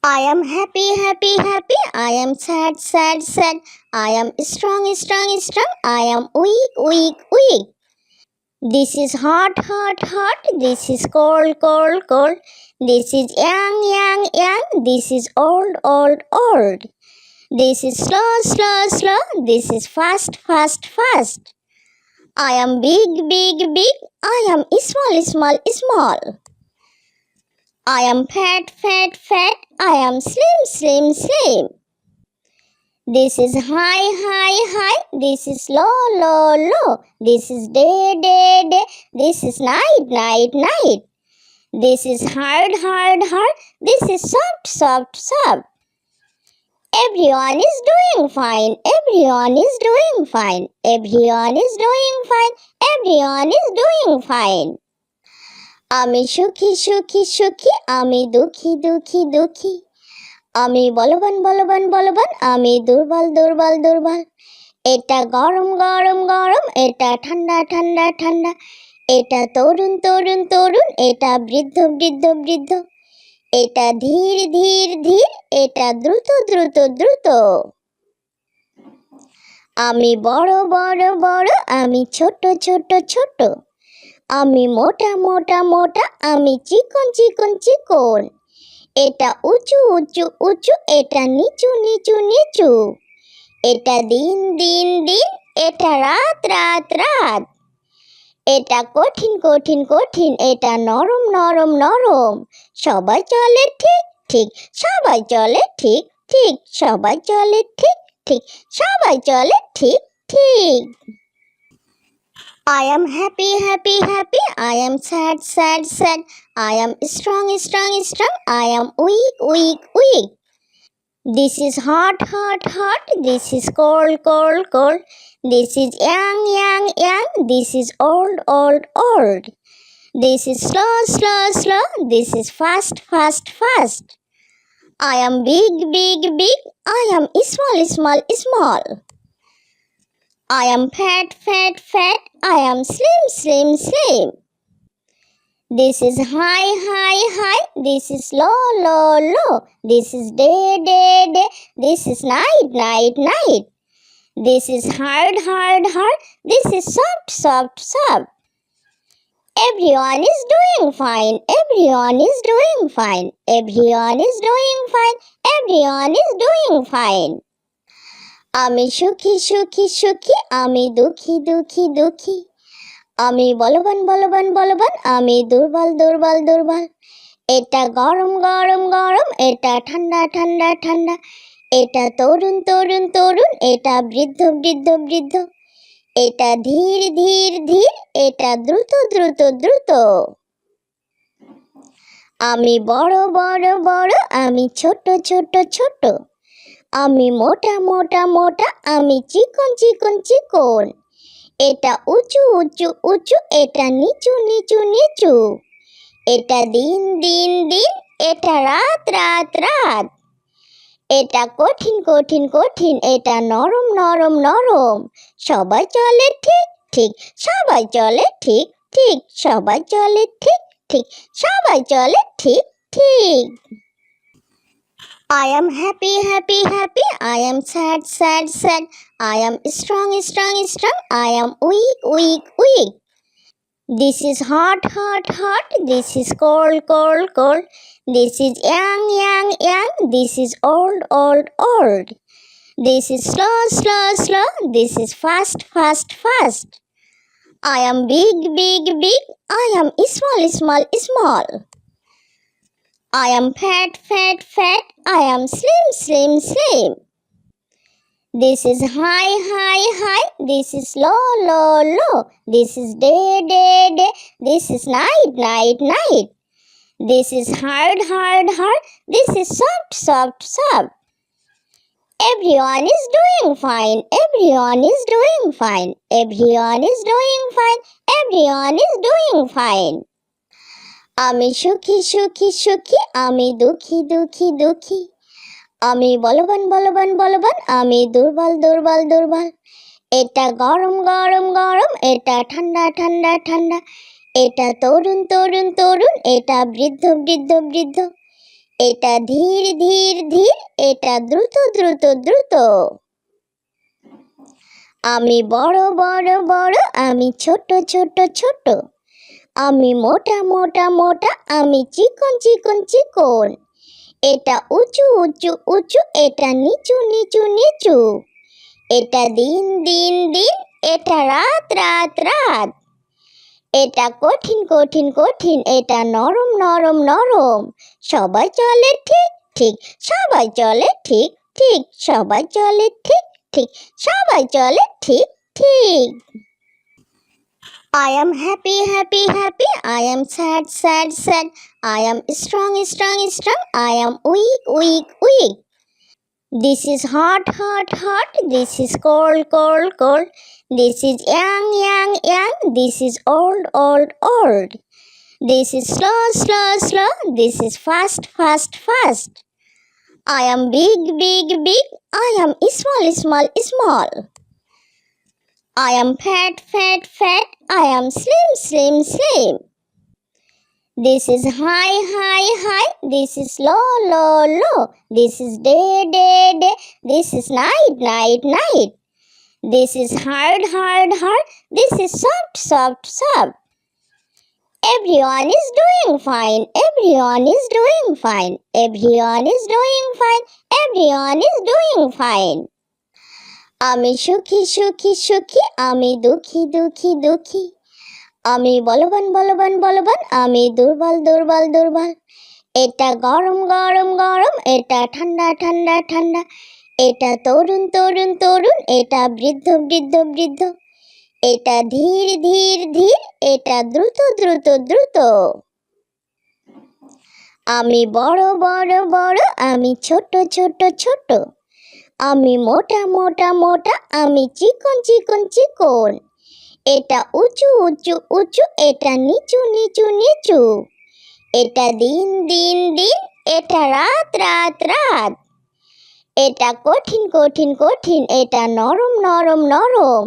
I am happy, happy, happy. I am sad, sad, sad. I am strong, strong, strong. I am weak, weak, weak. This is hot, hot, hot. This is cold, cold, cold. This is young, young, young. This is old, old, old. This is slow, slow, slow. This is fast, fast, fast. I am big, big, big. I am small, small, small. I am fat, fat, fat. I am slim, slim, slim. This is high, high, high. This is low, low, low. This is day, day, day. This is night, night, night. This is hard, hard, hard. This is soft, soft, soft. Everyone is doing fine. Everyone is doing fine. Everyone is doing fine. Everyone is doing fine. আমি সুখী সুখী সুখী আমি দুঃখী দুঃখী দুঃখী আমি বলবান বলবান বলবান আমি দুর্বল দুর্বল দুর্বল এটা গরম গরম গরম এটা ঠান্ডা ঠান্ডা ঠান্ডা এটা তরুণ তরুণ তরুণ এটা বৃদ্ধ বৃদ্ধ বৃদ্ধ এটা ধীর ধীর ধীর এটা দ্রুত দ্রুত দ্রুত আমি বড় বড় বড় আমি ছোট ছোট ছোট আমি মোটা মোটা মোটা আমি চিকন চিকন চিকন এটা উঁচু উঁচু উঁচু এটা নিচু নিচু নিচু এটা দিন দিন দিন এটা রাত রাত রাত এটা কঠিন কঠিন কঠিন এটা নরম নরম নরম সবাই চলে ঠিক ঠিক সবাই চলে ঠিক ঠিক সবাই চলে ঠিক ঠিক সবাই চলে ঠিক ঠিক I am happy, happy, happy. I am sad, sad, sad. I am strong, strong, strong. I am weak, weak, weak. This is hot, hot, hot. This is cold, cold, cold. This is young, young, young. This is old, old, old. This is slow, slow, slow. This is fast, fast, fast. I am big, big, big. I am small, small, small. I am fat, fat, fat. I am slim, slim, slim. This is high, high, high. This is low, low, low. This is day, day, day. This is night, night, night. This is hard, hard, hard. This is soft, soft, soft. Everyone is doing fine. Everyone is doing fine. Everyone is doing fine. Everyone is doing fine. আমি সুখী সুখী সুখী আমি দুঃখী দুঃখী দুঃখী আমি বলবান বলবান বলবান আমি দুর্বল দুর্বল দুর্বল এটা গরম গরম গরম এটা ঠান্ডা ঠান্ডা ঠান্ডা এটা তরুণ তরুণ তরুণ এটা বৃদ্ধ বৃদ্ধ বৃদ্ধ এটা ধীর ধীর ধীর এটা দ্রুত দ্রুত দ্রুত আমি বড় বড় বড় আমি ছোট ছোট ছোট আমি মোটা মোটা মোটা আমি চিকন চিকন চিকন এটা উঁচু উঁচু উঁচু এটা নিচু নিচু নিচু এটা দিন দিন দিন এটা রাত রাত রাত এটা কঠিন কঠিন কঠিন এটা নরম নরম নরম সবাই চলে ঠিক ঠিক সবাই চলে ঠিক ঠিক সবাই চলে ঠিক ঠিক সবাই চলে ঠিক ঠিক I am happy, happy, happy. I am sad, sad, sad. I am strong, strong, strong. I am weak, weak, weak. This is hot, hot, hot. This is cold, cold, cold. This is young, young, young. This is old, old, old. This is slow, slow, slow. This is fast, fast, fast. I am big, big, big. I am small, small, small. I am fat, fat, fat. I am slim, slim, slim. This is high, high, high. This is low, low, low. This is day, day, day. This is night, night, night. This is hard, hard, hard. This is soft, soft, soft. Everyone is doing fine. Everyone is doing fine. Everyone is doing fine. Everyone is doing fine. আমি সুখী সুখী সুখী আমি দুঃখী দুঃখী দুঃখী আমি বলবান বলবান বলবান আমি দুর্বল দুর্বল দুর্বল এটা গরম গরম গরম এটা ঠান্ডা ঠান্ডা ঠান্ডা এটা তরুণ তরুণ তরুণ এটা বৃদ্ধ বৃদ্ধ বৃদ্ধ এটা ধীর ধীর ধীর, এটা দ্রুত দ্রুত দ্রুত। আমি বড় বড় বড়, আমি ছোট ছোট ছোট। আমি মোটা মোটা মোটা, আমি চিকন চিকন চিকন। এটা উঁচু উঁচু উঁচু, এটা নিচু নিচু নিচু। এটা দিন দিন দিন, এটা রাত রাত রাত। এটা কঠিন কঠিন কঠিন, এটা নরম নরম নরম। সবাই চলে ঠিক ঠিক, সবাই চলে ঠিক ঠিক, সবাই চলে ঠিক ঠিক, সবাই চলে ঠিক ঠিক। I am happy happy happy, I am sad sad sad, I am strong strong strong, I am weak weak weak. This is hot hot hot, this is cold cold cold, this is young young young, this is old old old. This is slow, slow, slow. This is fast, fast, fast. I am big, big, big. I am small, small, small. I am fat, fat, fat. I am slim, slim, slim. This is high, high, high. This is low, low, low. This is day, day, day. This is night, night, night. This is hard, hard, hard. This is soft, soft, soft. Everyone is doing fine. Everyone is doing fine. Everyone is doing fine. Everyone is doing fine. আমি সুখী সুখী সুখী, আমি দুঃখী দুঃখী দুঃখী। আমি বলবান বলবান বলবান, আমি দুর্বল দুর্বল দুর্বল। এটা গরম গরম গরম, এটা ঠান্ডা ঠান্ডা ঠান্ডা। এটা তরুণ তরুণ তরুণ, এটা বৃদ্ধ বৃদ্ধ বৃদ্ধ। এটা ধীর ধীর ধীর, এটা দ্রুত দ্রুত দ্রুত। আমি বড় বড় বড়, আমি ছোট ছোট ছোট। আমি মোটা মোটা মোটা, আমি চিকন চিকন চিকন। এটা উঁচু উঁচু উঁচু, এটা নিচু নিচু নিচু। এটা দিন দিন দিন, এটা রাত রাত রাত। এটা কঠিন কঠিন কঠিন, এটা নরম নরম নরম।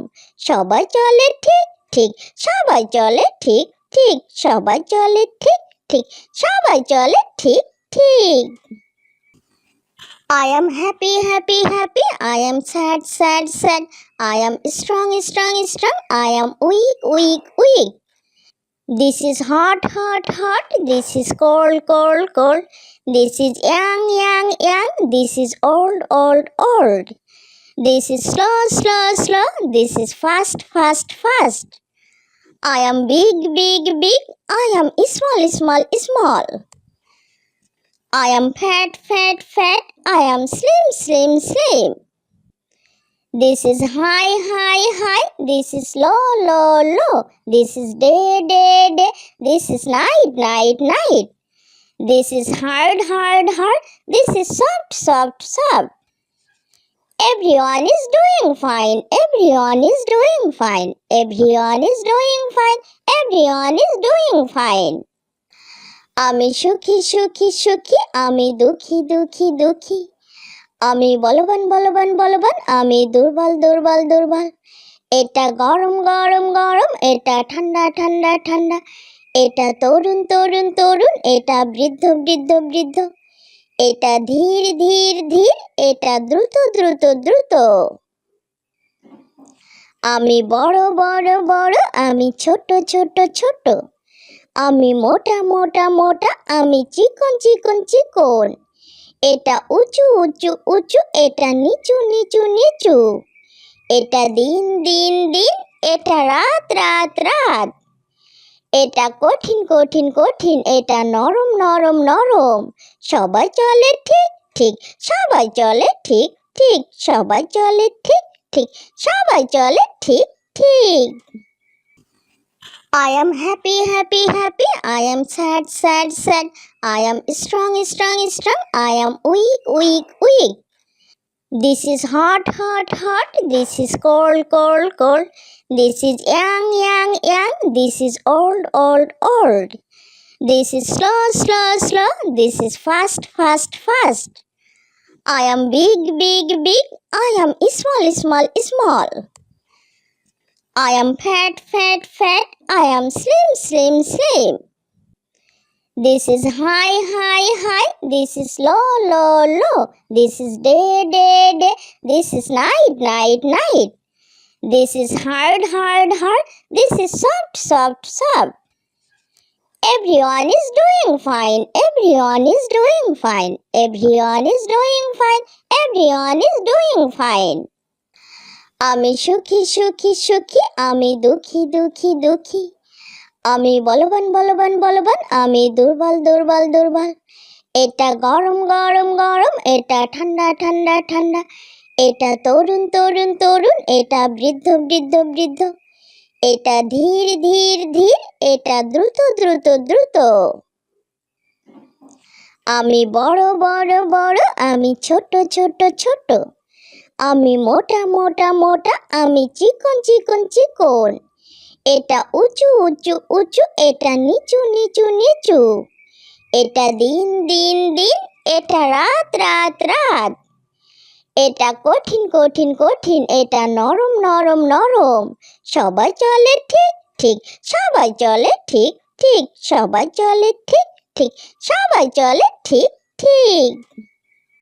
সবাই চলে ঠিক ঠিক, সবাই চলে ঠিক ঠিক, সবাই চলে ঠিক ঠিক, সবাই চলে ঠিক ঠিক। I am happy happy happy, I am sad sad sad, I am strong strong strong, I am weak weak weak. This is hot hot hot, this is cold cold cold, this is young young young, this is old old old. This is slow slow slow, this is fast fast fast. I am big big big, I am small small small. I am fat fat fat, I am slim slim slim. This is high high high, this is low low low, this is day day day, this is night night night. This is hard hard hard, this is soft soft soft. Everyone is doing fine. Everyone is doing fine. Everyone is doing fine. Everyone is doing fine. আমি সুখী সুখী সুখী, আমি দুঃখী দুঃখী দুঃখী। আমি বলবান বলবান বলবান, আমি দুর্বল দুর্বল দুর্বল। এটা গরম গরম গরম, এটা ঠান্ডা ঠান্ডা ঠান্ডা। এটা তরুণ তরুণ তরুণ, এটা বৃদ্ধ বৃদ্ধ বৃদ্ধ। এটা ধীর ধীর ধীর, এটা দ্রুত দ্রুত দ্রুত। আমি বড় বড় বড়, আমি ছোট ছোট ছোট। আমি মোটা মোটা মোটা, আমি চিকন চিকন চিকন। এটা উঁচু উঁচু উঁচু, এটা নিচু নিচু নিচু। এটা দিন দিন দিন, এটা রাত রাত রাত। এটা কঠিন কঠিন কঠিন, এটা নরম নরম নরম। সবাই চলে ঠিক ঠিক, সবাই চলে ঠিক ঠিক, সবাই চলে ঠিক ঠিক, সবাই চলে ঠিক ঠিক। I am happy happy happy, I am sad sad sad, I am strong strong strong, I am weak weak weak. This is hot hot hot, this is cold cold cold, this is young young young, this is old old old. This is slow slow slow, this is fast fast fast. I am big big big, I am small small small. I am fat fat fat, I am slim slim slim. This is high, high, high. This is low, low, low. This is day, day, day. This is night, night, night. This is hard, hard, hard. This is soft, soft, soft. Everyone is doing fine. Everyone is doing fine. Everyone is doing fine. Everyone is doing fine. আমি সুখী সুখী সুখী আমি দুঃখী দুঃখী দুঃখী আমি বলবান বলবান বলবান আমি দুর্বল দুর্বল দুর্বল এটা গরম গরম গরম এটা ঠান্ডা ঠান্ডা ঠান্ডা এটা তরুণ তরুণ তরুণ এটা বৃদ্ধ বৃদ্ধ বৃদ্ধ এটা ধীর ধীর ধীর এটা দ্রুত দ্রুত দ্রুত আমি বড় বড় বড় আমি ছোট ছোট ছোট আমি মোটা মোটা মোটা আমি চিকন চিকন চিকন এটা উঁচু উঁচু উঁচু এটা নিচু নিচু নিচু এটা দিন দিন দিন এটা রাত রাত রাত এটা কঠিন কঠিন কঠিন এটা নরম নরম নরম সবাই চলে ঠিক ঠিক সবাই চলে ঠিক ঠিক সবাই চলে ঠিক ঠিক সবাই চলে ঠিক ঠিক